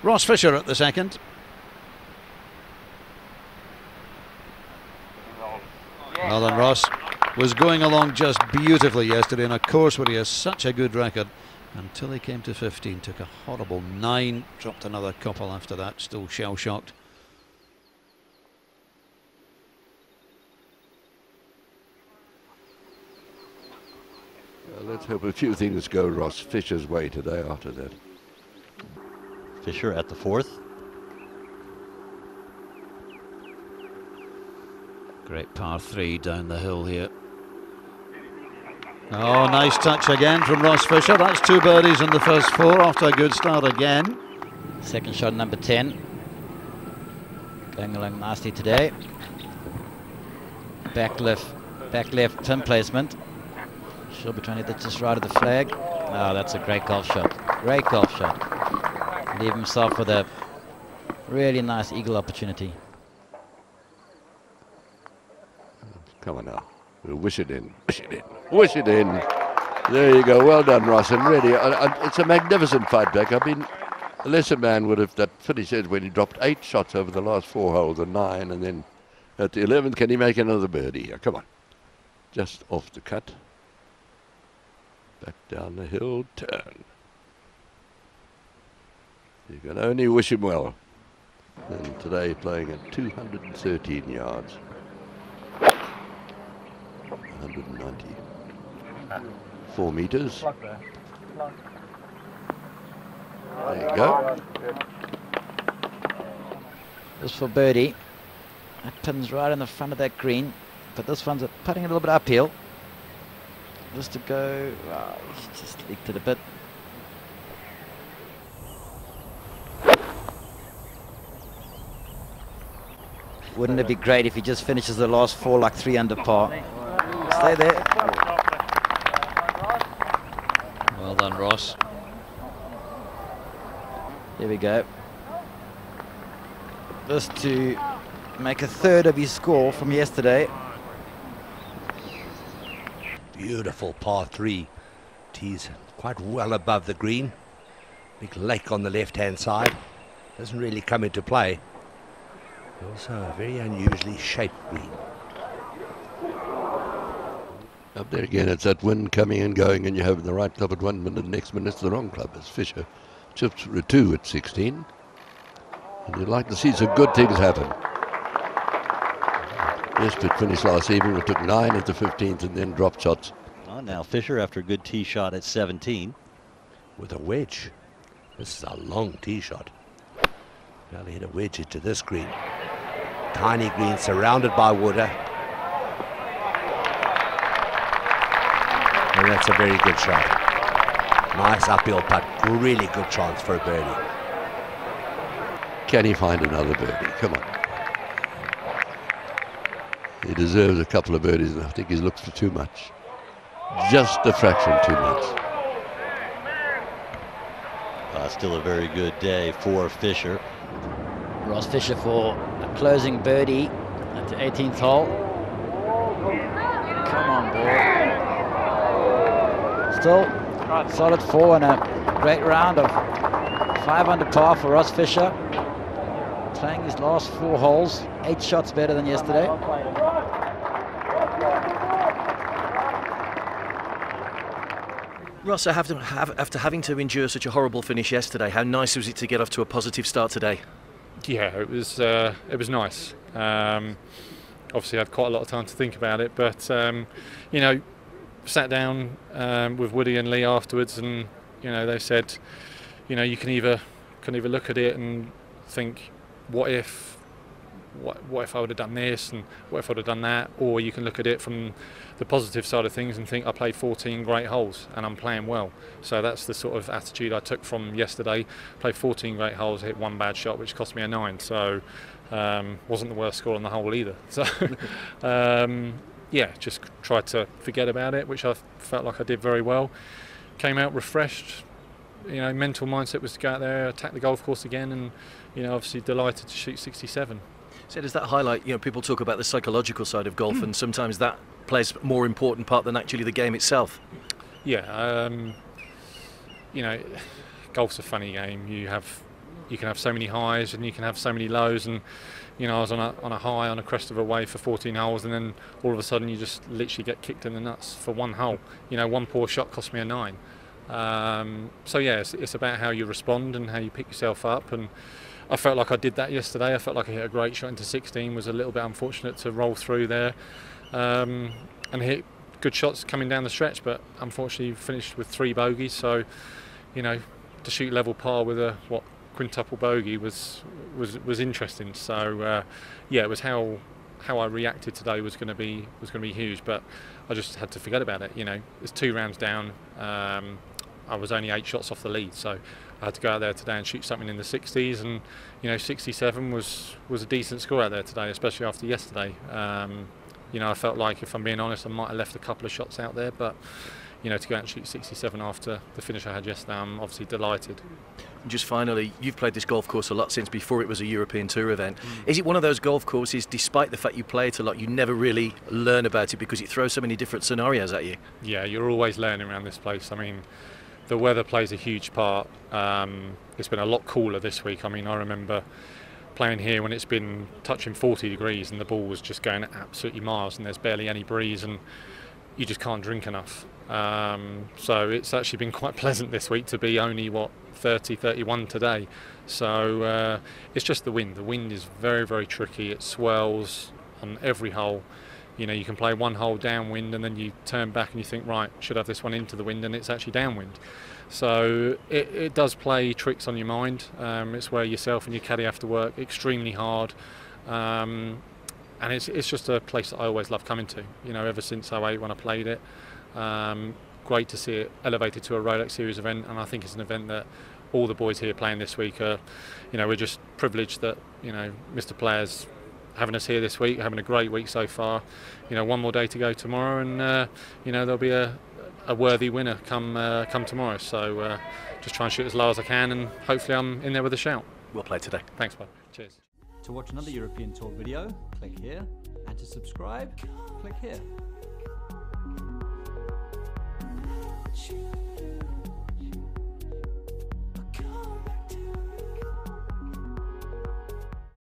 Ross Fisher at the second. Well then, Ross was going along just beautifully yesterday in a course where he has such a good record until he came to 15. Took a horrible 9, dropped another couple after that, still shell-shocked. Let's hope a few things go Ross Fisher's way today after that. Fisher at the 4th. Great par 3 down the hill here. Oh, nice touch again from Ross Fisher. That's 2 birdies in the first 4 after a good start again. Second shot, number 10. Going along nicely today. Back left pin placement. She'll be trying to hit just right of the flag. Oh, that's a great golf shot. Great golf shot. Leave himself with a really nice eagle opportunity. Come on now. We'll wish it in. Wish it in. Wish it in. There you go. Well done, Ross. And really, it's a magnificent fight back. I mean, a lesser man would have that finish when he dropped 8 shots over the last 4 holes and 9, and then at the 11th, can he make another birdie here? Come on. Just off the cut. Back down the hill, turn. You can only wish him well. And today playing at 213 yards. 194 meters. There you go. This for birdie. That pin's right in the front of that green, but this one's putting it a little bit uphill. Just to go, just leaked it a bit. Wouldn't it be great if he just finishes the last 4 like 3 under par? Stay there. Well done, Ross. There we go. Just to make a 3rd of his score from yesterday. Beautiful par 3. Tees quite well above the green. Big lake on the left-hand side. Doesn't really come into play. Also a very unusually shaped green. Up there again, it's that wind coming and going, and you have the right club at 1 minute, the next minute's the wrong club, as Fisher chips for a 2 at 16. And you'd like to see some good things happen. Westwood finished last evening, we took 9 at the 15th and then dropped shots. Oh, now Fisher, after a good tee shot at 17. With a wedge. This is a long tee shot. Now he hit a wedge into this green. Tiny green surrounded by water. And that's a very good shot. Nice uphill putt. Really good chance for a birdie. Can he find another birdie? Come on. He deserves a couple of birdies, and I think he's looked for too much. Just a fraction too much. Still a very good day for Fisher. Ross Fisher for a closing birdie at the 18th hole. Come on, ball. Still solid 4 and a great round of 5 under par for Ross Fisher. Playing his last 4 holes, 8 shots better than yesterday. Ross, after having to endure such a horrible finish yesterday, how nice was it to get off to a positive start today? Yeah, it was nice. Obviously, I had quite a lot of time to think about it, but you know, sat down with Woody and Lee afterwards, and you know, they said, you know, you can either look at it and think, what if I would have done this, and what if I would have done that, or you can look at it from the positive side of things and think, I played 14 great holes and I'm playing well. So that's the sort of attitude I took from yesterday. Played 14 great holes, hit 1 bad shot, which cost me a 9. So wasn't the worst score on the hole either. So yeah, just tried to forget about it, which I felt like I did very well. Came out refreshed. You know, mental mindset was to go out there, attack the golf course again, and you know, obviously delighted to shoot 67. So does that highlight, you know, people talk about the psychological side of golf, and sometimes that plays a more important part than actually the game itself? Yeah, you know, golf's a funny game. You have you can have so many highs and you can have so many lows, and you know, I was on a high on a crest of a wave for 14 holes, and then all of a sudden you just literally get kicked in the nuts for one hole. You know, one poor shot cost me a 9. So yeah, it's about how you respond and how you pick yourself up, and I felt like I did that yesterday. I felt like I hit a great shot into 16, was a little bit unfortunate to roll through there, and hit good shots coming down the stretch, but unfortunately finished with 3 bogeys. So, you know, to shoot level par with a quintuple bogey was interesting. So yeah, it was how I reacted today was going to be huge, but I just had to forget about it. You know, it's 2 rounds down. I was only 8 shots off the lead, so I had to go out there today and shoot something in the 60s, and you know, 67 was a decent score out there today, especially after yesterday. You know, I felt like, if I'm being honest, I might have left a couple of shots out there, but you know, to go out and shoot 67 after the finish I had yesterday, I'm obviously delighted. Just finally, you've played this golf course a lot since before it was a European Tour event. Is it one of those golf courses, despite the fact you play it a lot, you never really learn about it because it throws so many different scenarios at you? Yeah, you're always learning around this place. I mean, the weather plays a huge part. It's been a lot cooler this week. I mean, I remember playing here when it's been touching 40 degrees and the ball was just going absolutely miles, and there's barely any breeze, and you just can't drink enough. So it's actually been quite pleasant this week to be only 30, 31 today. So it's just the wind. The wind is very, very tricky. It swells on every hole. You know, you can play one hole downwind and then you turn back and you think, right, should have this one into the wind, and it's actually downwind. So it does play tricks on your mind. It's where yourself and your caddy have to work extremely hard. And it's just a place that I always love coming to, you know, ever since 08 when I played it. Great to see it elevated to a Rolex Series event, and I think it's an event that all the boys here playing this week are, you know, we're just privileged that, you know, Mr. Players having us here this week, having a great week so far. You know, one more day to go tomorrow, and you know, there'll be a worthy winner come tomorrow. So just try and shoot as low as I can, and hopefully I'm in there with a shout. We'll play today. Thanks, bud. Cheers. To watch another European Tour video, click here, and to subscribe, click here.